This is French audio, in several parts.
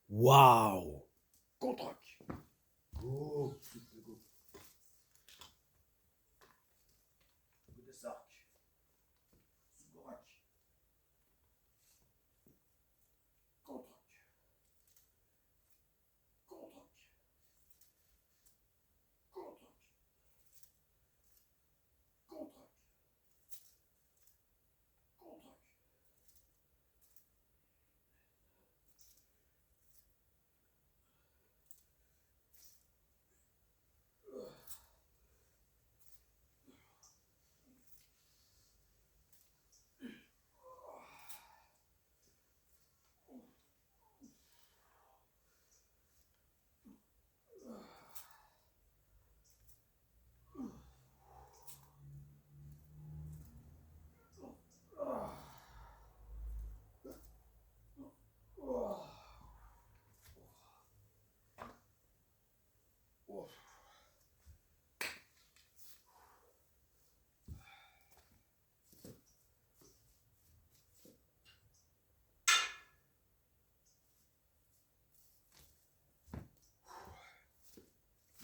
Waouh! Contre-rock. Go, souffle, go. Coup de sarc. Sous-rock. Contre-rock. Contre-rock. Contre-rock. Contre-rock. Contre-rock.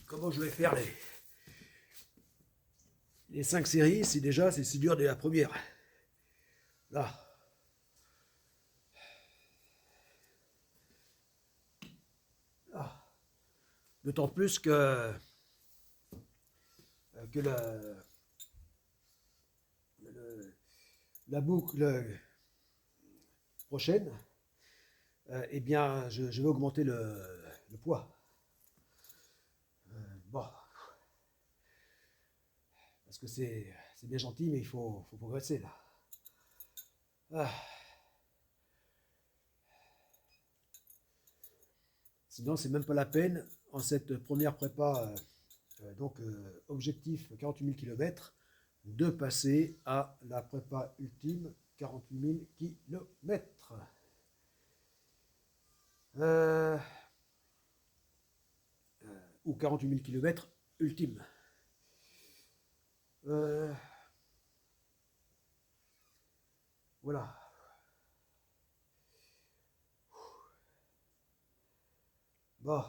Comment je vais faire les 5 séries si déjà c'est si dur dès la première? Là. Là. D'autant plus que la boucle prochaine, eh bien, je vais augmenter le poids. Bon, parce que c'est bien gentil, mais il faut progresser là. Ah. Sinon, c'est même pas la peine en cette première prépa, objectif 48 000 km, de passer à la prépa ultime 48 000 km. Euh, ou 48 000 km ultime. Euh, voilà. Bon.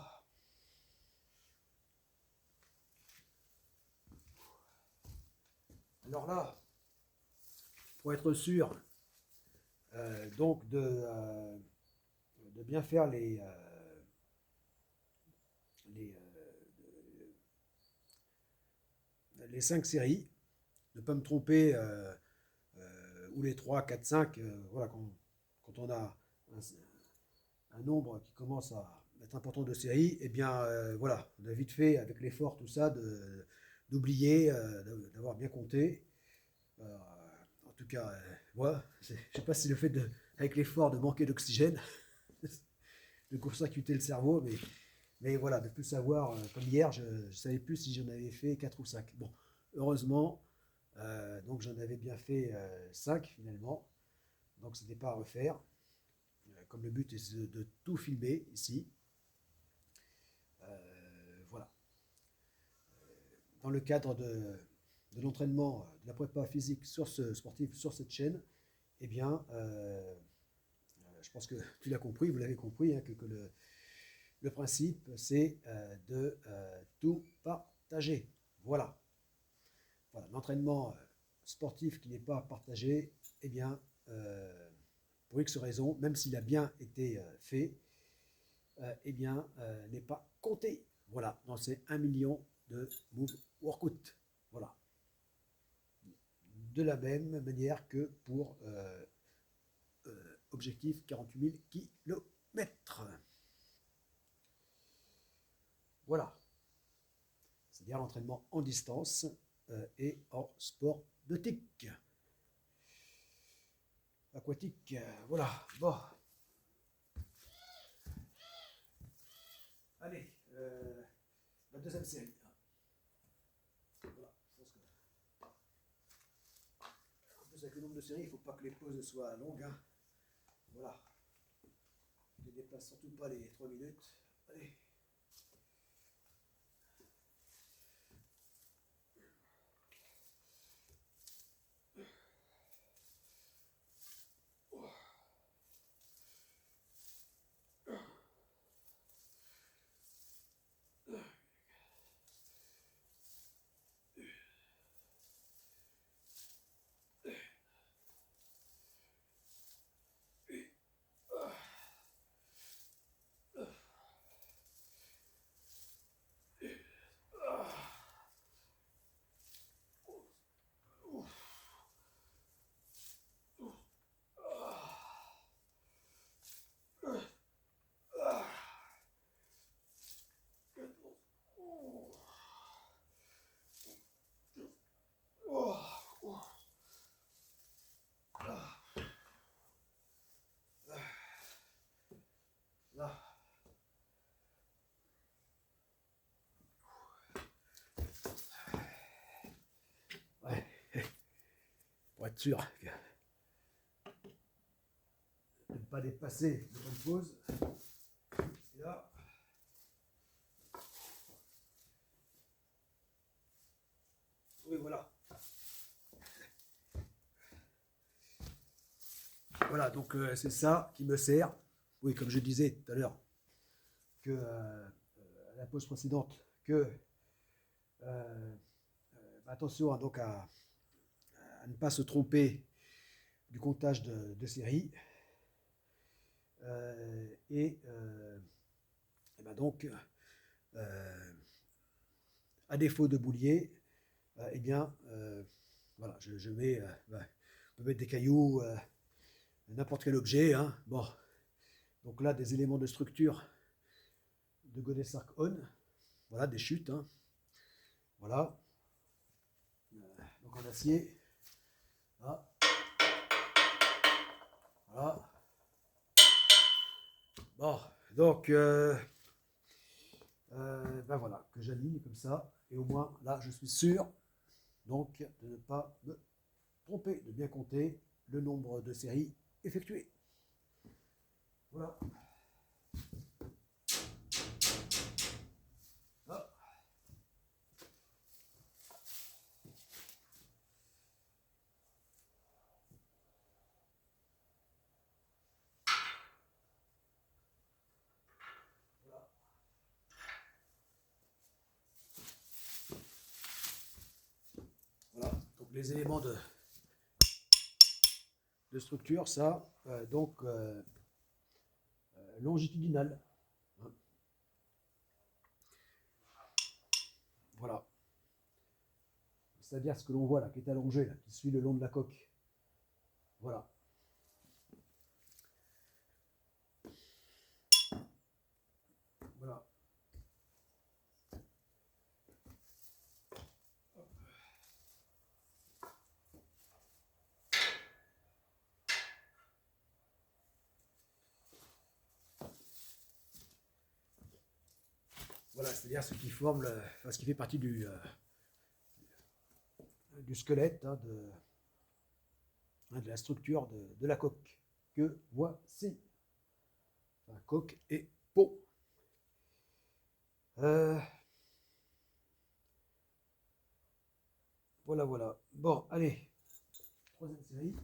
Alors là, pour être sûr donc de bien faire les, les 5 séries, de ne pas me tromper, ou les 3, 4, 5, voilà, quand on a un nombre qui commence à être important de séries, et eh bien voilà, on a vite fait avec l'effort, tout ça, d'oublier, d'avoir bien compté. En tout cas, moi, je ne sais pas si le fait avec l'effort de manquer d'oxygène, de court-circuiter le cerveau, mais voilà, de plus savoir, comme hier, je ne savais plus si j'en avais fait 4 ou 5. Bon, heureusement, donc j'en avais bien fait 5 finalement, donc ce n'était pas à refaire. Comme le but est de tout filmer ici, voilà. Dans le cadre de l'entraînement, de la prépa physique sur ce sportif, sur cette chaîne, eh bien, je pense que tu l'as compris, vous l'avez compris, hein, que le principe, c'est de tout partager. Voilà. Voilà. L'entraînement sportif qui n'est pas partagé, eh bien, pour X raison, même s'il a bien été fait, eh bien, n'est pas compté. Voilà, dans ces 1 million de move workout. Voilà. De la même manière que pour objectif 48 000 km. Voilà. C'est-à-dire l'entraînement en distance et en sport nautique. Aquatique, voilà. Bon. Allez, la deuxième série. Voilà, je pense que. En plus, avec le nombre de séries, il ne faut pas que les pauses soient longues. Hein. Voilà. Ne dépasse surtout pas les 3 minutes. Allez. Là. Ouais. Pour être sûr de ne pas dépasser le temps de pause. Et là. Oui, voilà. Voilà, donc c'est ça qui me sert. Oui, comme je disais tout à l'heure, que à la pause précédente, que attention donc à ne pas se tromper du comptage de série. Et ben donc, à défaut de boulier, eh bien, voilà, je mets, on peut mettre des cailloux, n'importe quel objet. Hein. Bon, donc là, des éléments de structure de Godesark On, voilà, des chutes. Hein. Voilà, donc en acier. Là. Voilà. Bon, donc, ben voilà, que j'aligne comme ça, et au moins, là, je suis sûr, donc, de ne pas me tromper, de bien compter le nombre de séries effectuées. Voilà. Ah. Voilà, donc les éléments de structure, ça, donc longitudinal. Hein. Voilà. C'est-à-dire ce que l'on voit là, qui est allongé, là, qui suit le long de la coque. Voilà. Voilà. Voilà, c'est-à-dire ce qui forme, ce qui fait partie du squelette, hein, de la structure de la coque. Que voici. Enfin, coque et peau. Voilà, voilà. Bon, allez. Troisième série.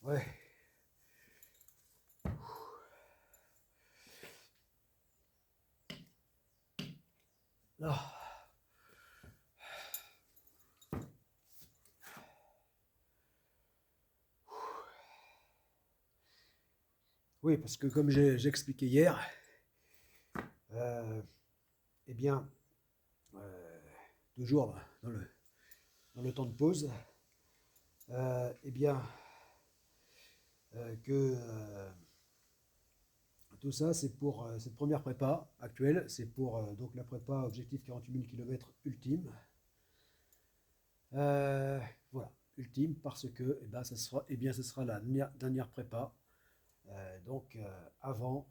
Ouais. Là. Oui, parce que comme j'ai expliqué hier, eh bien, toujours dans le temps de pause, eh bien, que tout ça, c'est pour cette première prépa actuelle, c'est pour donc la prépa objectif 48 000 km ultime. Voilà, ultime parce que ce sera la dernière prépa, donc avant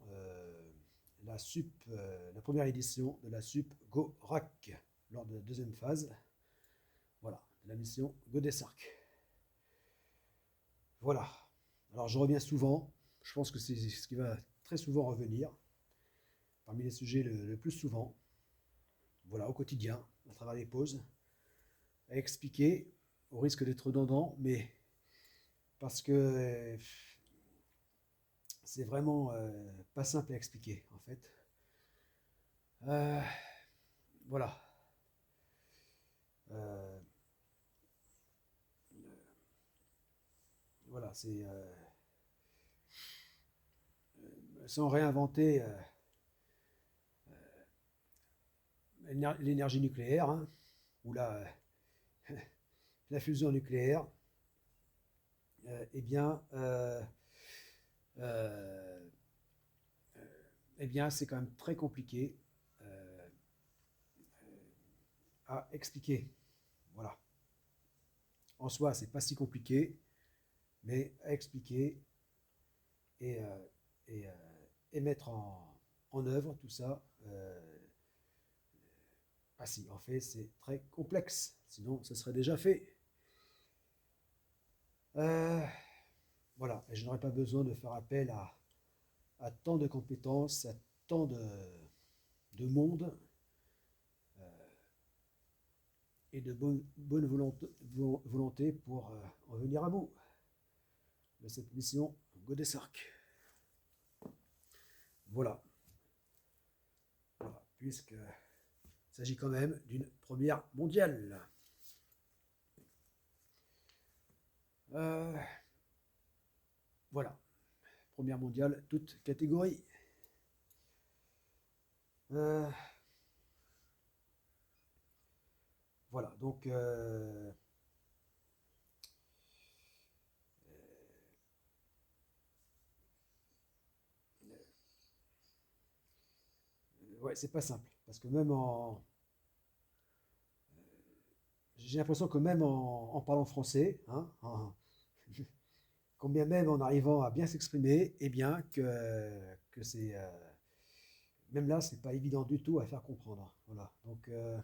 la première édition de la SUP Go RAC lors de la deuxième phase. Voilà, de la mission Go Desarc. Voilà. Alors je reviens souvent. Je pense que c'est ce qui va très souvent revenir. Parmi les sujets le plus souvent. Voilà, au quotidien, à travers les pauses. À expliquer, au risque d'être redondant, mais parce que c'est vraiment pas simple à expliquer, en fait. Euh, voilà. Euh, voilà, c'est sans réinventer l'énergie nucléaire, hein, ou la fusion nucléaire, eh bien, euh, eh bien, c'est quand même très compliqué à expliquer. Voilà. En soi, c'est pas si compliqué, mais à expliquer et, et, et mettre en œuvre tout ça, ah si, en fait, c'est très complexe. Sinon, ce serait déjà fait. Euh, voilà, et je n'aurais pas besoin de faire appel à tant de compétences, à tant de monde et de bonne volonté pour en venir à bout de cette mission Godesarc. Voilà. Voilà, puisqu'il s'agit quand même d'une première mondiale. Euh, voilà, première mondiale, toute catégorie. Euh, voilà, donc ouais, c'est pas simple, parce que même en, j'ai l'impression que même en parlant français, hein, combien même en arrivant à bien s'exprimer, eh bien que c'est même là, c'est pas évident du tout à faire comprendre. Voilà. Donc euh,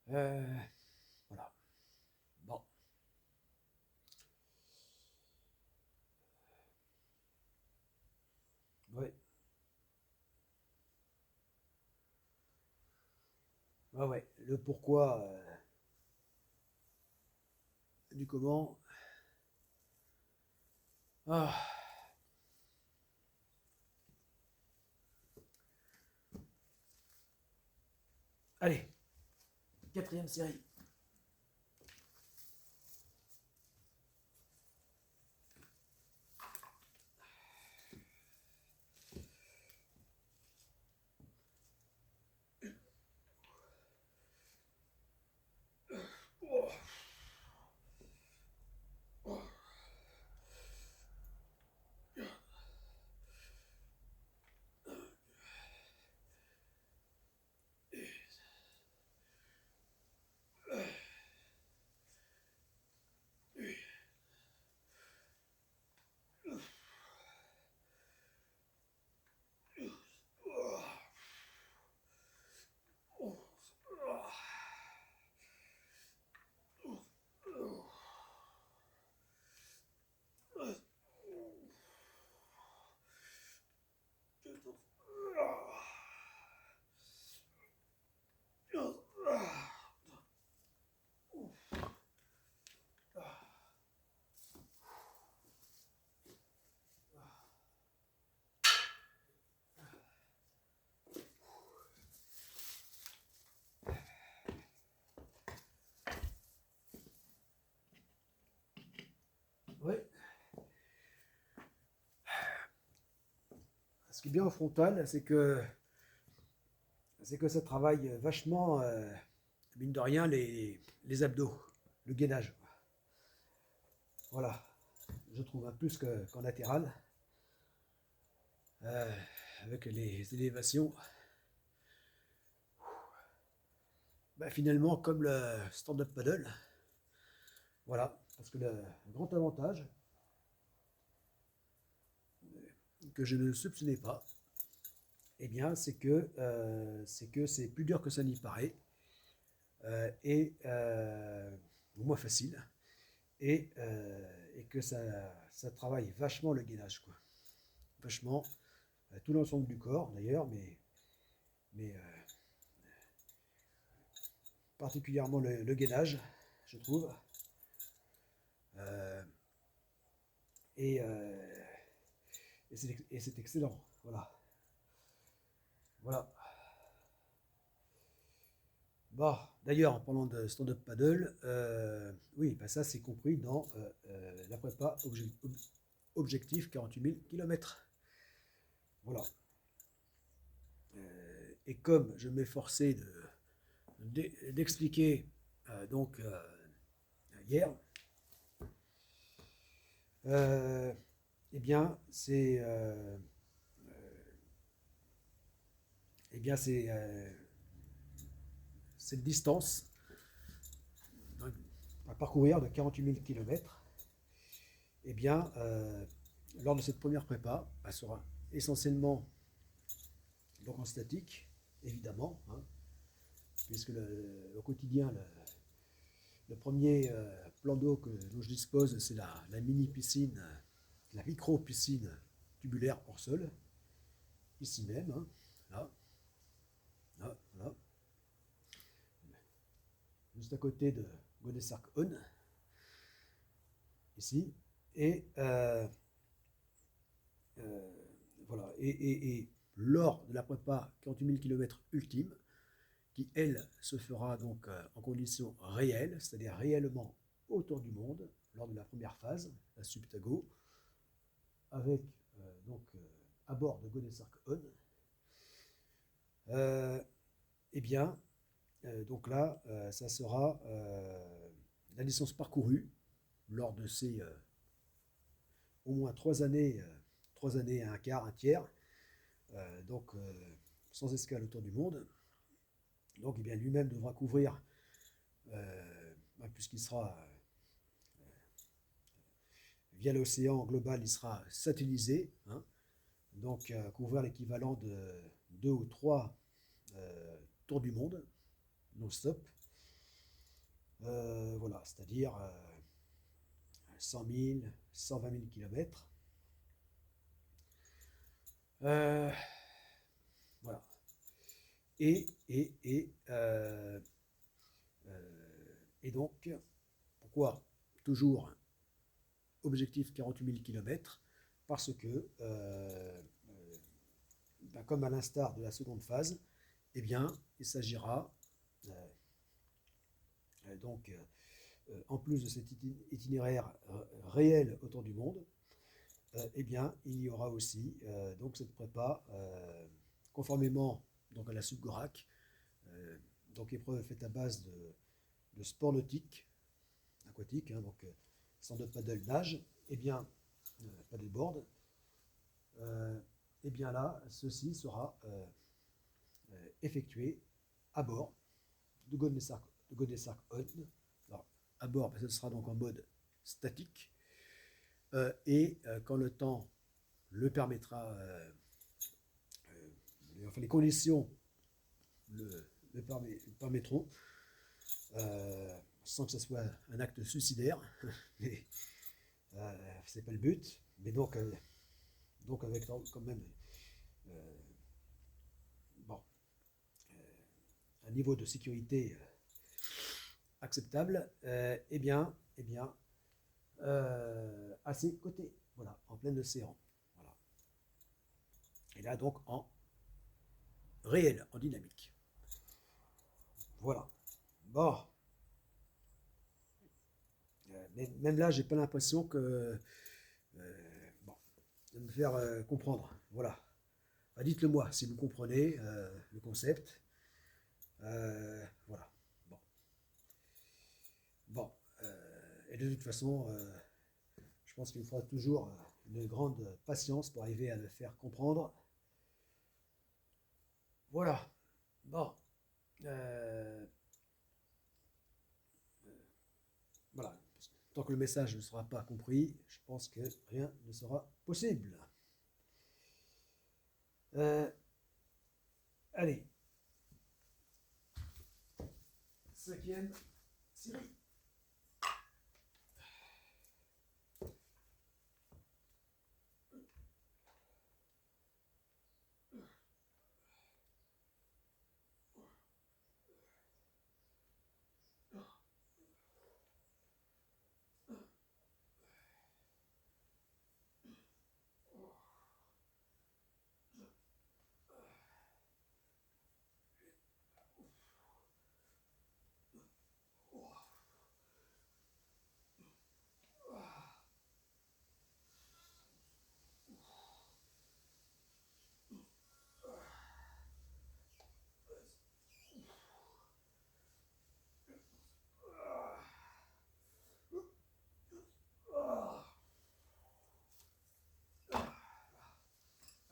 voilà. Bon. Ouais. Ouais, ouais. Le pourquoi du comment. Ah. Allez, quatrième série. Oh. Oh. Ouais. Ce qui est bien au frontal, c'est que ça travaille vachement, mine de rien, les abdos, le gainage. Voilà, je trouve un plus qu'en latéral, euh, avec les élévations. Bah, finalement, comme le stand-up paddle, voilà, parce que le grand avantage, que je ne soupçonnais pas, eh bien, c'est que c'est plus dur que ça n'y paraît, et moins facile, et que ça travaille vachement le gainage, quoi. Vachement, tout l'ensemble du corps d'ailleurs, mais particulièrement le gainage, je trouve. Euh, et et c'est excellent. Voilà. Voilà. Bon, d'ailleurs, en parlant de stand-up paddle, oui, bah ça c'est compris dans la prépa objectif 48 000 km. Voilà. Et comme je m'efforçais d'expliquer donc hier, eh bien eh bien cette distance à parcourir de 48 000 km, eh bien, lors de cette première prépa, elle sera essentiellement donc en statique, évidemment, hein, puisque au quotidien, le premier plan d'eau dont je dispose, c'est la mini-piscine, la micro-piscine tubulaire hors sol, ici même, hein, là, là, là, juste à côté de Godessark-On, ici, et voilà, et lors de la prépa 48 000 km ultime, qui elle se fera donc en conditions réelles, c'est-à-dire réellement autour du monde, lors de la première phase, la Subtago, avec donc à bord de Godessark-On, eh bien, donc là, ça sera la distance parcourue lors de ces au moins 3 années et un quart, un tiers, donc sans escale autour du monde. Donc, eh bien, lui-même devra couvrir, puisqu'il sera via l'océan global, il sera satellisé, hein, donc couvrir l'équivalent de 2 ou 3 tours du monde non-stop. Voilà, c'est-à-dire 100 000, 120 000 km. Voilà. Et donc, pourquoi toujours objectif 48 000 km? Parce que, ben, comme à l'instar de la seconde phase, eh bien, il s'agira donc, en plus de cet itinéraire réel autour du monde, eh bien, il y aura aussi donc cette prépa, conformément donc à la Subgorak, donc épreuve faite à base de sport nautique, aquatique, hein, donc stand-up paddle nage, eh bien, paddleboard, eh bien là, ceci sera effectué à bord de Godessark-On. Alors, à bord, ce sera donc en mode statique, et quand le temps le permettra, enfin les conditions le permettront, sans que ce soit un acte suicidaire, mais c'est pas le but. Mais donc avec quand même bon, un niveau de sécurité acceptable, à ses côtés, voilà, en plein océan. Voilà. Et là donc en réel, en dynamique. Voilà. Bon. Mais même là, j'ai pas l'impression bon, de me faire comprendre. Voilà. Bah, dites-le moi si vous comprenez le concept. Voilà. Bon. Bon. Et de toute façon, je pense qu'il me faudra toujours une grande patience pour arriver à le faire comprendre. Voilà. Bon. Voilà. Tant que le message ne sera pas compris, je pense que rien ne sera possible. Allez, 5e série.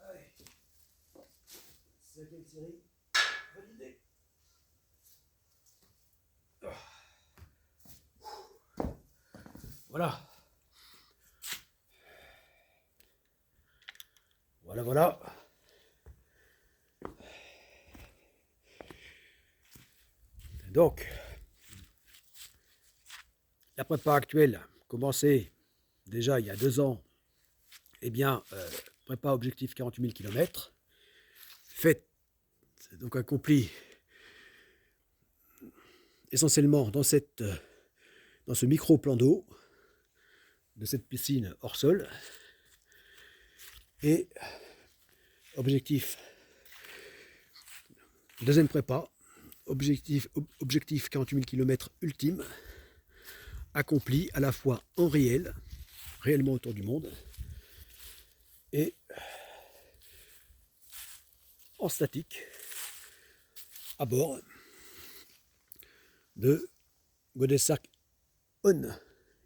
Allez, 5e série, validée. Voilà. Voilà. Donc, la prépa actuelle, commencée déjà il y a 2 ans, eh bien, prépa objectif 48 000 km, faite, donc accomplie essentiellement dans ce micro-plan d'eau, de cette piscine hors sol, et objectif, deuxième prépa, objectif 48 000 km ultime, accompli à la fois en réellement autour du monde, et en statique, à bord de Godesarc On.